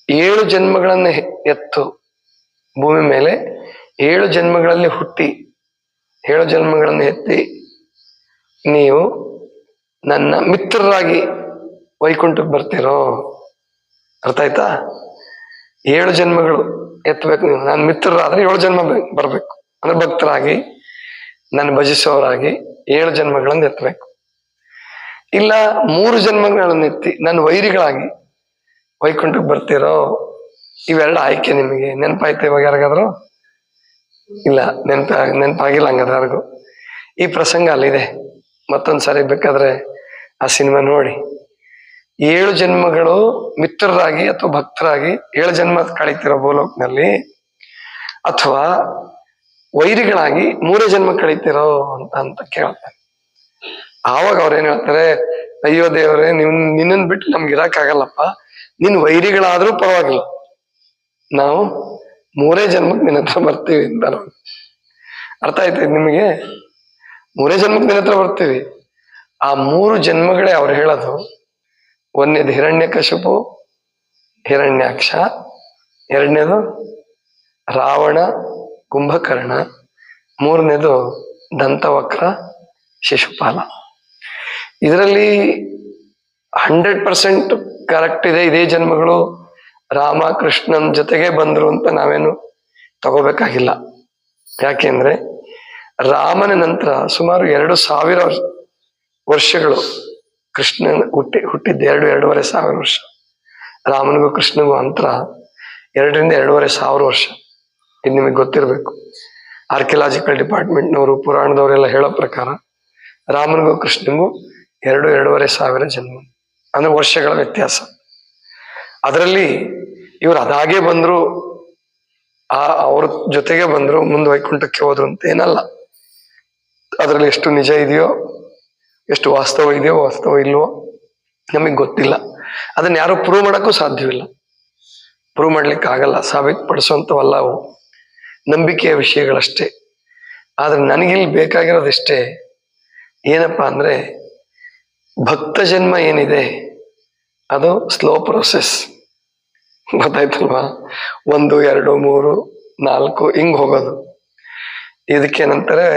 7 ಜನ್ಮಗಳನ್ನು ಎತ್ತು ಭೂಮಿ ಮೇಲೆ 7 ಜನ್ಮಗಳಲ್ಲಿ ಹುಟ್ಟಿ 7 ಜನ್ಮಗಳನ್ನು ಎತ್ತಿ ನೀವು ನನ್ನ ಮಿತ್ರರಾಗಿ ವೈಕುಂಠಕ್ಕೆ ಬರ್ತೀರೋ. ಅರ್ಥ ಆಯ್ತಾ? 7 ಜನ್ಮಗಳು ಎತ್ತಬೇಕು ನೀವು. ನನ್ನ ಮಿತ್ರರಾದ್ರೆ 7 ಜನ್ಮ ಬರ್ಬೇಕು, ಅಂದ್ರೆ ಭಕ್ತರಾಗಿ ನನ್ನ ಭಜಿಸೋರಾಗಿ 7 ಜನ್ಮಗಳನ್ನು ಎತ್ತಬೇಕು. ಇಲ್ಲ 3 ಜನ್ಮಗಳನ್ನು ಎತ್ತಿ ನನ್ನ ವೈರಿಗಳಾಗಿ ವೈಕುಂಠಕ್ಕೆ ಬರ್ತೀರೋ. ಇವೆರಡು ಆಯ್ಕೆ ನಿಮಗೆ. ನೆನಪಾಯ್ತು ಇವಾಗ ಯಾರಿಗಾದ್ರು? ಇಲ್ಲ, ನೆನಪಾಗಿಲ್ಲ ಹಂಗಾದ್ರೆ ಯಾರಿಗೂ. ಈ ಪ್ರಸಂಗ ಅಲ್ಲಿದೆ, ಮತ್ತೊಂದ್ಸರಿ ಬೇಕಾದ್ರೆ ಆ ಸಿನಿಮಾ ನೋಡಿ. 7 ಜನ್ಮಗಳು ಮಿತ್ರರಾಗಿ ಅಥವಾ ಭಕ್ತರಾಗಿ 7 ಜನ್ಮ ಕಳೀತಿರೋ ಭೂಲೋಕನಲ್ಲಿ, ಅಥವಾ ವೈರಿಗಳಾಗಿ 3 ಜನ್ಮ ಕಳೀತಿರೋ ಅಂತ ಕೇಳ್ತಾರೆ. ಆವಾಗ ಅವ್ರೇನ್ ಹೇಳ್ತಾರೆ, ಅಯ್ಯೋ ದೇವ್ರೆ, ನಿನ್ನನ್ ಬಿಟ್ಟು ನಮ್ಗೆ ಇರಕ್ಕಾಗಲ್ಲಪ್ಪ, ನಿನ್ ವೈರಿಗಳಾದ್ರೂ ಪರವಾಗಿಲ್ಲ, ನಾವು 3 ಜನ್ಮಕ್ಕೆ ನಿನ್ನ ಹತ್ರ ಬರ್ತೀವಿ ಅಂತ. ಅರ್ಥ ಆಯ್ತು ನಿಮಗೆ? 3 ಜನ್ಮಕ್ಕೆ ನಿನ್ನ ಹತ್ರ ಬರ್ತೀವಿ. ಆ 3 ಜನ್ಮಗಳೇ ಅವ್ರು ಹೇಳೋದು. ಒಂದನೇದು ಹಿರಣ್ಯಕಶಿಪು, ಹಿರಣ್ಯಾಕ್ಷ. 2ನೇದು ರಾವಣ, ಕುಂಭಕರ್ಣ. 3ನೇದು ದಂತವಕ್ರ, ಶಿಶುಪಾಲ. ಇದರಲ್ಲಿ 100% ಕರೆಕ್ಟ್ ಇದೆ. ಇದೇ ಜನ್ಮಗಳು ರಾಮ ಕೃಷ್ಣನ್ ಜೊತೆಗೆ ಬಂದ್ರು ಅಂತ ನಾವೇನು ತಗೋಬೇಕಾಗಿಲ್ಲ. ಯಾಕೆಂದ್ರೆ ರಾಮನ ನಂತರ ಸುಮಾರು 2000 ವರ್ಷಗಳು ಕೃಷ್ಣ ಹುಟ್ಟಿದ್ದು 2-2.5 ಸಾವಿರ ವರ್ಷ. ರಾಮನಿಗೂ ಕೃಷ್ಣನಿಗೂ ಅಂತರ 2-2.5 ಸಾವಿರ ವರ್ಷ. ಇದು ನಿಮಗೆ ಗೊತ್ತಿರಬೇಕು. ಆರ್ಕಿಯಲಾಜಿಕಲ್ ಡಿಪಾರ್ಟ್ಮೆಂಟ್ನವರು, ಪುರಾಣದವರೆಲ್ಲ ಹೇಳೋ ಪ್ರಕಾರ ರಾಮನಿಗೂ ಕೃಷ್ಣನಿಗೂ 2-2.5 ಸಾವಿರ ಜನ್ಮ, ಅಂದ್ರೆ ವರ್ಷಗಳ ವ್ಯತ್ಯಾಸ. ಅದರಲ್ಲಿ ಇವ್ರು ಅದಾಗೆ ಬಂದ್ರು, ಅವ್ರ ಜೊತೆಗೆ ಬಂದ್ರು, ಮುಂದೆ ವೈಕುಂಠಕ್ಕೆ ಹೋದ್ರು ಅಂತ ಏನಲ್ಲ. ಅದರಲ್ಲಿ ಎಷ್ಟು ನಿಜ ಇದೆಯೋ, ಎಷ್ಟು ವಾಸ್ತವ ಇದೆಯೋ, ವಾಸ್ತವ ಇಲ್ವೋ ನಮಗೆ ಗೊತ್ತಿಲ್ಲ. ಅದನ್ನ ಯಾರು ಪ್ರೂವ್ ಮಾಡಕ್ಕೂ ಸಾಧ್ಯವಿಲ್ಲ, ಪ್ರೂವ್ ಮಾಡ್ಲಿಕ್ಕೆ ಆಗಲ್ಲ, ಸಾಬೀತುಪಡಿಸುವಂಥವಲ್ಲ ಅವು, ನಂಬಿಕೆಯ ವಿಷಯಗಳಷ್ಟೇ. ಆದ್ರೆ ನನಗಿಲ್ಲಿ ಬೇಕಾಗಿರೋದಿಷ್ಟೇ, ಏನಪ್ಪಾ ಅಂದ್ರೆ ಭಕ್ತ ಜನ್ಮ ಏನಿದೆ ಅದು ಸ್ಲೋ ಪ್ರೊಸೆಸ್, ಗೊತ್ತಾಯ್ತಲ್ವಾ? 1, 2, 3, 4 ಹಿಂಗ್ ಹೋಗೋದು. ಇದಕ್ಕೇನಂತಾರೆ,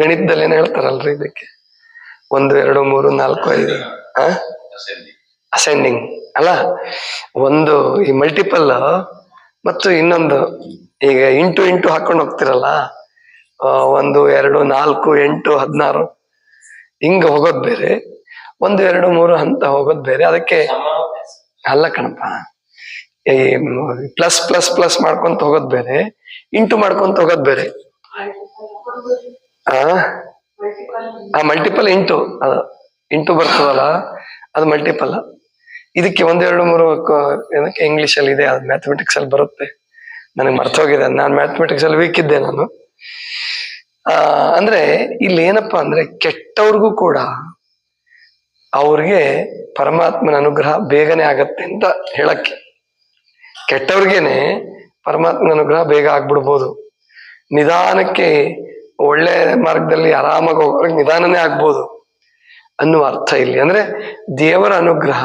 ಗಣಿತದಲ್ಲಿ ಏನ್ ಹೇಳ್ತಾರಲ್ರಿ ಇದಕ್ಕೆ, 1, 2, 3, 4, 5 ಅಸೆಂಡಿಂಗ್ ಅಲ್ಲ. ಒಂದು ಈ ಮಲ್ಟಿಪಲ್ ಮತ್ತು ಇನ್ನೊಂದು ಈಗ ಇಂಟು ಹಾಕೊಂಡು ಹೋಗ್ತಿರಲ್ಲ, 1, 2, 4, 8, 16 ಹಿಂಗ ಹೋಗೋದ್ ಬೇರೆ, 1, 2, 3 ಹಂತ ಹೋಗೋದ್ ಬೇರೆ. ಅದಕ್ಕೆ ಅಲ್ಲ ಕಣಪ್ಪ, ಈ ಪ್ಲಸ್ ಪ್ಲಸ್ ಪ್ಲಸ್ ಮಾಡ್ಕೊಂತ ಹೋಗೋದ್ ಬೇರೆ, ಇಂಟು ಮಾಡ್ಕೊಂತ ಹೋಗೋದ್ ಬೇರೆ. ಮಲ್ಟಿಪಲ್ ಇಂಟು ಬರ್ತದಲ್ಲ, ಅದು ಮಲ್ಟಿಪಲ್. ಇದಕ್ಕೆ 1, 2, 3 ಏನಕ್ಕೆ ಇಂಗ್ಲಿಷ್ ಅಲ್ಲಿ ಇದೆ, ಅದು ಮ್ಯಾಥಮೆಟಿಕ್ಸ್ ಅಲ್ಲಿ ಬರುತ್ತೆ. ನನಗೆ ಮರ್ತೋಗಿದೆ, ನಾನು ಮ್ಯಾಥಮೆಟಿಕ್ಸ್ ಅಲ್ಲಿ ವೀಕ್ ಇದ್ದೆ ನಾನು. ಅಂದ್ರೆ ಇಲ್ಲಿ ಏನಪ್ಪಾ ಅಂದ್ರೆ ಕೆಟ್ಟವ್ರಿಗೂ ಕೂಡ ಅವ್ರಿಗೆ ಪರಮಾತ್ಮನ ಅನುಗ್ರಹ ಬೇಗನೆ ಆಗತ್ತೆ ಅಂತ ಹೇಳಕ್ಕೆ. ಕೆಟ್ಟವ್ರಿಗೇನೆ ಪರಮಾತ್ಮನ ಅನುಗ್ರಹ ಬೇಗ ಆಗ್ಬಿಡ್ಬೋದು. ನಿಧಾನಕ್ಕೆ ಒಳ್ಳೆ ಮಾರ್ಗದಲ್ಲಿ ಆರಾಮಾಗಿ ಹೋಗೋರಿಗೆ ನಿಧಾನನೇ ಆಗ್ಬೋದು ಅನ್ನುವ ಅರ್ಥ ಇಲ್ಲಿ. ಅಂದ್ರೆ ದೇವರ ಅನುಗ್ರಹ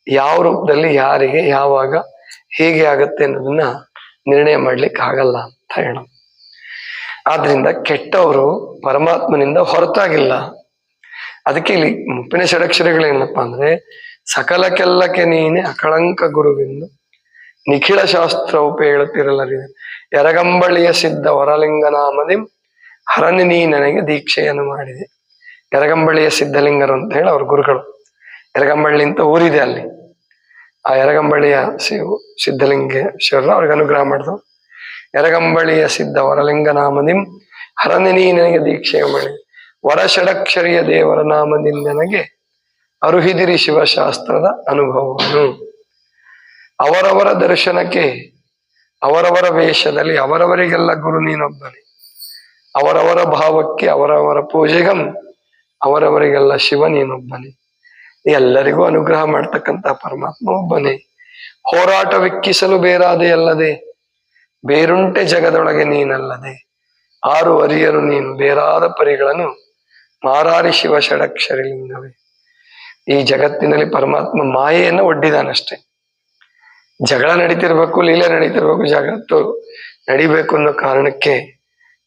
ಯಾವ ರೂಪದಲ್ಲಿ ಯಾರಿಗೆ ಯಾವಾಗ ಹೇಗೆ ಆಗತ್ತೆ ಅನ್ನೋದನ್ನ ನಿರ್ಣಯ ಮಾಡ್ಲಿಕ್ಕೆ ಆಗಲ್ಲ ಅಂತ ಹೇಳೋದು. ಆದ್ರಿಂದ ಕೆಟ್ಟವರು ಪರಮಾತ್ಮನಿಂದ ಹೊರತಾಗಿಲ್ಲ. ಅದಕ್ಕೆ ಇಲ್ಲಿ ಮುಪ್ಪಿನ ಷಡಕ್ಷರಗಳೇನಪ್ಪಾ ಅಂದ್ರೆ, ಸಕಲಕ್ಕೆಲ್ಲಕ್ಕೆ ನೀನೆ ಅಕಳಂಕ ಗುರುವಿಂದು ನಿಖಿಳ ಶಾಸ್ತ್ರ ಉಪ ಹೇಳುತ್ತಿರಲ್ಲರಿ, ಎರಗಂಬಳಿಯ ಸಿದ್ಧ ವರಲಿಂಗನಾಮದಿ ಹರನಿ ನೀ ನನಗೆ ದೀಕ್ಷೆಯನ್ನು ಮಾಡಿದೆ. ಎರಗಂಬಳಿಯ ಸಿದ್ಧಲಿಂಗರು ಅಂತ ಹೇಳಿ ಅವ್ರ ಗುರುಗಳು. ಎರಗಂಬಳ್ಳಿ ಅಂತ ಊರಿದೆ ಅಲ್ಲಿ. ಆ ಎರಗಂಬಳಿಯ ಸಿದ್ಧಲಿಂಗೇಶ್ವರರು ಅವ್ರಿಗೆ ಅನುಗ್ರಹ ಮಾಡಿದ್ರು. ಎರಗಂಬಳಿಯ ಸಿದ್ಧ ವರಲಿಂಗ ನಾಮದಿಂ ಹರನಿ ನೀ ನನಗೆ ದೀಕ್ಷೆಯ ಮಾಡಿ, ವರ ಷಡಕ್ಷರಿಯ ದೇವರ ನಾಮದಿಂದ ನನಗೆ ಅರುಹಿದಿರಿ ಶಿವಶಾಸ್ತ್ರದ ಅನುಭವವನ್ನು. ಅವರವರ ದರ್ಶನಕ್ಕೆ, ಅವರವರ ವೇಷದಲ್ಲಿ ಅವರವರಿಗೆಲ್ಲ ಗುರು ನೀನೊಬ್ಬನೇ, ಅವರವರ ಭಾವಕ್ಕೆ ಅವರವರ ಪೂಜೆಗಂ ಅವರವರಿಗೆಲ್ಲ ಶಿವ ನೀನೊಬ್ಬನೇ. ಎಲ್ಲರಿಗೂ ಅನುಗ್ರಹ ಮಾಡ್ತಕ್ಕಂಥ ಪರಮಾತ್ಮ ಒಬ್ಬನೇ. ಹೋರಾಟವಿಕ್ಕಿಸಲು ಬೇರಾದೆ ಅಲ್ಲದೆ, ಬೇರುಂಟೆ ಜಗದೊಳಗೆ ನೀನಲ್ಲದೆ, 6 ಅರಿಯರು ನೀನು ಬೇರಾದ ಪರಿಗಳನ್ನು ಮಾರಾರಿ ಶಿವ ಷಡಕ್ಷರಿ ಲಿಂಗವೇ. ಈ ಜಗತ್ತಿನಲ್ಲಿ ಪರಮಾತ್ಮ ಮಾಯೆಯನ್ನು ಒಡ್ಡಿದಾನಷ್ಟೆ. ಜಗಳ ನಡೀತಿರ್ಬೇಕು, ಲೀಲೆ ನಡೀತಿರ್ಬೇಕು, ಜಗತ್ತು ನಡಿಬೇಕು ಅನ್ನೋ ಕಾರಣಕ್ಕೆ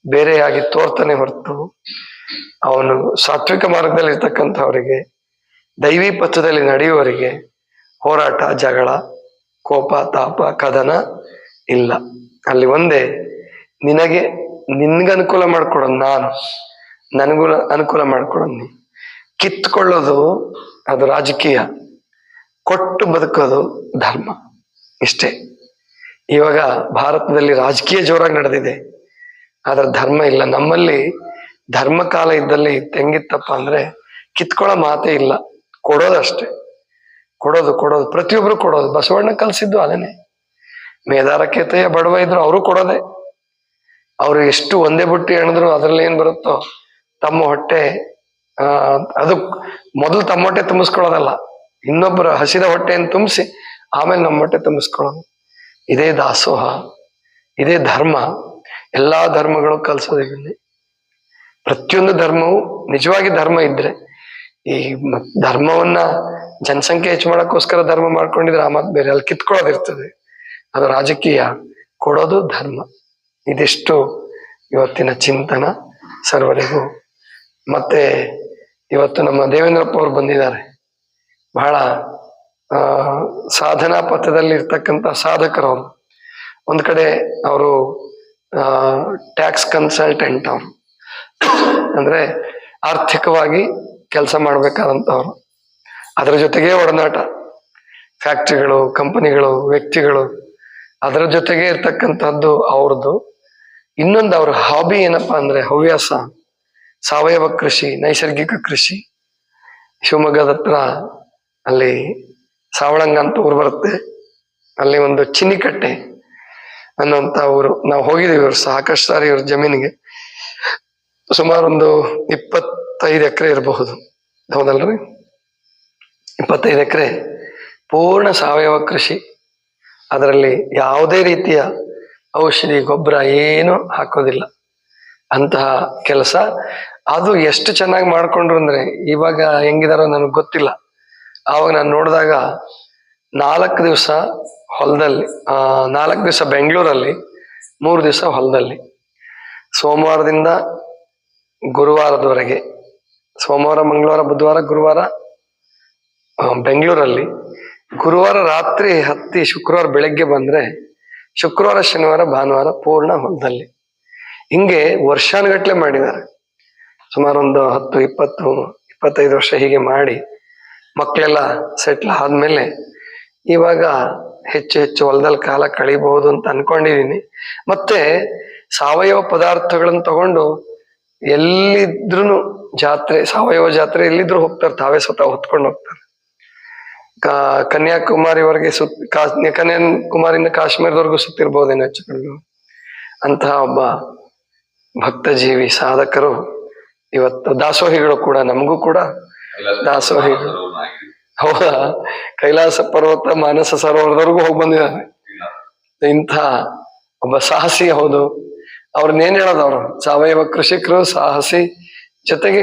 ಬೇರೆಯಾಗಿ ತೋರ್ತಾನೆ ಹೊರತು, ಅವನು ಸಾತ್ವಿಕ ಮಾರ್ಗದಲ್ಲಿ ಇರ್ತಕ್ಕಂಥವರಿಗೆ, ದೈವಿ ಪಥದಲ್ಲಿ ನಡೆಯುವವರಿಗೆ ಹೋರಾಟ, ಜಗಳ, ಕೋಪ, ತಾಪ, ಕದನ ಇಲ್ಲ. ಅಲ್ಲಿ ಒಂದೇ, ನಿನ್ಗನುಕೂಲ ಮಾಡ್ಕೊಡೋದು ನಾನು, ನನಗೂ ಅನುಕೂಲ ಮಾಡ್ಕೊಡೋದು ನೀ. ಕಿತ್ಕೊಳ್ಳೋದು ಅದು ರಾಜಕೀಯ, ಕೊಟ್ಟು ಬದುಕೋದು ಧರ್ಮ. ಇಷ್ಟೇ. ಇವಾಗ ಭಾರತದಲ್ಲಿ ರಾಜಕೀಯ ಜೋರಾಗಿ ನಡೆದಿದೆ, ಆದ್ರೆ ಧರ್ಮ ಇಲ್ಲ. ನಮ್ಮಲ್ಲಿ ಧರ್ಮ ಕಾಲ ಇದ್ದಲ್ಲಿ ಹೆಂಗಿತ್ತಪ್ಪ ಅಂದ್ರೆ ಕಿತ್ಕೊಳ್ಳೋ ಮಾತೇ ಇಲ್ಲ, ಕೊಡೋದಷ್ಟೇ. ಕೊಡೋದು ಪ್ರತಿಯೊಬ್ರು ಕೊಡೋದು. ಬಸವಣ್ಣ ಕಲ್ಸಿದ್ದು ಅದನ್ನೇ. ಮೇದಾರಕೇತೆಯ ಬಡವ ಇದ್ರು ಅವರು ಕೊಡೋದೆ. ಅವ್ರು ಎಷ್ಟು ಒಂದೇ ಬುಟ್ಟಿ ಎಣಿದ್ರು ಅದ್ರಲ್ಲಿ ಏನ್ ಬರುತ್ತೋ ತಮ್ಮ ಹೊಟ್ಟೆ, ಅದು ಮೊದಲು ತಮ್ಮ ಹೊಟ್ಟೆ ತುಂಬಿಸ್ಕೊಳ್ಳೋದಲ್ಲ, ಇನ್ನೊಬ್ಬರ ಹಸಿದ ಹೊಟ್ಟೆಯನ್ನು ತುಂಬಿಸಿ ಆಮೇಲೆ ನಮ್ಮ ಹೊಟ್ಟೆ ತುಂಬಿಸ್ಕೊಳ್ಳೋದು. ಇದೇ ದಾಸೋಹ, ಇದೇ ಧರ್ಮ. ಎಲ್ಲಾ ಧರ್ಮಗಳು ಕಲ್ಸೋದಿಲ್ಲ. ಪ್ರತಿಯೊಂದು ಧರ್ಮವು ನಿಜವಾಗಿ ಧರ್ಮ ಇದ್ರೆ, ಈ ಧರ್ಮವನ್ನ ಜನಸಂಖ್ಯೆ ಹೆಚ್ಚು ಮಾಡಕ್ಕೋಸ್ಕರ ಧರ್ಮ ಮಾಡ್ಕೊಂಡಿದ್ರೆ ಆ ಮಾತು ಬೇರೆ, ಅಲ್ಲಿ ಕಿತ್ಕೊಳ್ಳೋದಿರ್ತದೆ. ಅದು ರಾಜಕೀಯ, ಕೊಡೋದು ಧರ್ಮ. ಇದಿಷ್ಟು ಇವತ್ತಿನ ಚಿಂತನ ಸರ್ವರಿಗೂ. ಮತ್ತೆ ಇವತ್ತು ನಮ್ಮ ದೇವೇಂದ್ರಪ್ಪ ಅವರು ಬಂದಿದ್ದಾರೆ. ಬಹಳ ಸಾಧನಾ ಪಥದಲ್ಲಿ ಇರ್ತಕ್ಕಂಥ ಸಾಧಕರು ಅವರು. ಒಂದ್ ಕಡೆ ಅವರು ಟ್ಯಾಕ್ಸ್ ಕನ್ಸಲ್ಟೆಂಟ್, ಅವರು ಅಂದ್ರೆ ಆರ್ಥಿಕವಾಗಿ ಕೆಲಸ ಮಾಡ್ಬೇಕಾದಂಥವ್ರು. ಅದರ ಜೊತೆಗೆ ಒಡನಾಟ, ಫ್ಯಾಕ್ಟ್ರಿಗಳು, ಕಂಪನಿಗಳು, ವ್ಯಕ್ತಿಗಳು, ಅದರ ಜೊತೆಗೆ ಇರ್ತಕ್ಕಂಥದ್ದು ಅವ್ರದ್ದು. ಇನ್ನೊಂದು ಅವ್ರ ಹಾಬಿ ಏನಪ್ಪಾ ಅಂದ್ರೆ ಹವ್ಯಾಸ ಸಾವಯವ ಕೃಷಿ, ನೈಸರ್ಗಿಕ ಕೃಷಿ. ಶಿವಮೊಗ್ಗದ ಹತ್ರ ಅಲ್ಲಿ ಸಾವಳಂಗ ಅಂತ ಊರು ಬರುತ್ತೆ, ಅಲ್ಲಿ ಒಂದು ಚಿನ್ನಿಕಟ್ಟೆ ಅನ್ನೋಂಥ ಊರು. ನಾವು ಹೋಗಿದ್ದೀವಿ ಇವ್ರು ಸಾಕಷ್ಟು ಸಾರಿ ಇವ್ರ ಜಮೀನಿಗೆ. ಸುಮಾರು ಒಂದು 25 ಎಕರೆ ಇರಬಹುದು, ಹೌದಲ್ರಿ? 25 ಎಕರೆ ಪೂರ್ಣ ಸಾವಯವ ಕೃಷಿ. ಅದರಲ್ಲಿ ಯಾವುದೇ ರೀತಿಯ ಔಷಧಿ ಗೊಬ್ಬರ ಏನು ಹಾಕೋದಿಲ್ಲ ಅಂತಹ ಕೆಲಸ. ಅದು ಎಷ್ಟು ಚೆನ್ನಾಗಿ ಮಾಡ್ಕೊಂಡ್ರು ಅಂದ್ರೆ, ಇವಾಗ ಹೆಂಗಿದಾರೋ ನನಗೆ ಗೊತ್ತಿಲ್ಲ. ಆವಾಗ ನಾನು ನೋಡಿದಾಗ 4 ದಿವಸ ಹೊಲದಲ್ಲಿ, 4 ದಿವಸ ಬೆಂಗಳೂರಲ್ಲಿ, 3 ದಿವಸ ಹೊಲದಲ್ಲಿ. ಸೋಮವಾರದಿಂದ ಗುರುವಾರದವರೆಗೆ, ಸೋಮವಾರ, ಮಂಗಳವಾರ, ಬುಧವಾರ, ಗುರುವಾರ ಬೆಂಗಳೂರಲ್ಲಿ, ಗುರುವಾರ ರಾತ್ರಿ ಹತ್ತಿ ಶುಕ್ರವಾರ ಬೆಳಗ್ಗೆ ಬಂದ್ರೆ ಶುಕ್ರವಾರ, ಶನಿವಾರ, ಭಾನುವಾರ ಪೂರ್ಣ ಹೊಲದಲ್ಲಿ. ಹಿಂಗೆ ವರ್ಷಾನುಗಟ್ಲೆ ಮಾಡಿದ್ದಾರೆ. ಸುಮಾರು ಒಂದು 10, 20, 25 ವರ್ಷ ಹೀಗೆ ಮಾಡಿ ಮಕ್ಕಳೆಲ್ಲ ಸೆಟ್ಲ್ ಆದ್ಮೇಲೆ ಇವಾಗ ಹೆಚ್ಚು ಹೆಚ್ಚು ಹೊಲದಲ್ಲಿ ಕಾಲ ಕಳಿಬಹುದು ಅಂತ ಅನ್ಕೊಂಡಿದೀನಿ. ಮತ್ತೆ ಸಾವಯವ ಪದಾರ್ಥಗಳನ್ನು ತಗೊಂಡು ಎಲ್ಲಿದ್ರು ಜಾತ್ರೆ, ಸಾವಯವ ಜಾತ್ರೆ ಎಲ್ಲಿದ್ರು ಹೋಗ್ತಾರೆ, ತಾವೇ ಸ್ವತಃ ಹೊತ್ಕೊಂಡು ಹೋಗ್ತಾರೆ. ಕನ್ಯಾಕುಮಾರಿವರೆಗೆ ಕನ್ಯಾಕುಮಾರಿಯಿಂದ ಕಾಶ್ಮೀರದವರೆಗೂ ಸುತ್ತಿರ್ಬೋದೇನೋ ಹೆಚ್ಚು ಕಡಿಮೆ. ಅಂತಹ ಒಬ್ಬ ಭಕ್ತ ಜೀವಿ ಸಾಧಕರು ಇವತ್ತು ದಾಸೋಹಿಗಳು ಕೂಡ, ನಮಗೂ ಕೂಡ ದಾಸೋಹಿಗಳು. ಹೌದಾ? ಕೈಲಾಸ ಪರ್ವತ, ಮಾನಸ ಸರೋವರದವರೆಗೂ ಹೋಗಿ ಬಂದಿದ್ದಾರೆ. ಇಂಥ ಒಬ್ಬ ಸಾಹಸಿ. ಹೌದು, ಅವ್ರನ್ನೇನ್ ಹೇಳೋದು, ಅವರು ಸಾವಯವ ಕೃಷಿಕರು, ಸಾಹಸಿ, ಜೊತೆಗೆ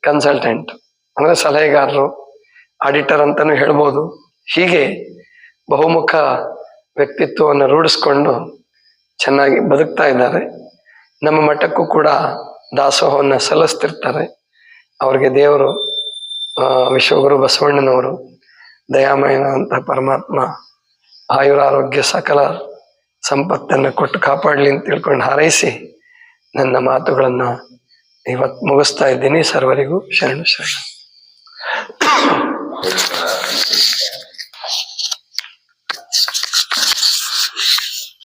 ಕನ್ಸಲ್ಟೆಂಟ್ ಅಂದ್ರೆ ಸಲಹೆಗಾರರು, ಆಡಿಟರ್ ಅಂತಾನು ಹೇಳ್ಬೋದು. ಹೀಗೆ ಬಹುಮುಖ ವ್ಯಕ್ತಿತ್ವವನ್ನು ರೂಢಿಸ್ಕೊಂಡು ಚೆನ್ನಾಗಿ ಬದುಕ್ತಾ ಇದ್ದಾರೆ. ನಮ್ಮ ಮಠಕ್ಕೂ ಕೂಡ ದಾಸೋಹವನ್ನು ಸಲ್ಲಿಸ್ತಿರ್ತಾರೆ. ಅವ್ರಿಗೆ ದೇವರು, ವಿಶ್ವಗುರು ಬಸವಣ್ಣನವರು, ದಯಾಮಯನಂತ ಪರಮಾತ್ಮ ಆಯುರಾರೋಗ್ಯ ಸಕಲ ಸಂಪತ್ತನ್ನು ಕೊಟ್ಟು ಕಾಪಾಡಲಿ ಅಂತ ತಿಳ್ಕೊಂಡು ಹಾರೈಸಿ ನನ್ನ ಮಾತುಗಳನ್ನ ಇವತ್ತು ಮುಗಿಸ್ತಾ ಇದ್ದೀನಿ. ಸರ್ವರಿಗೂ ಶರಣು ಶರಣ.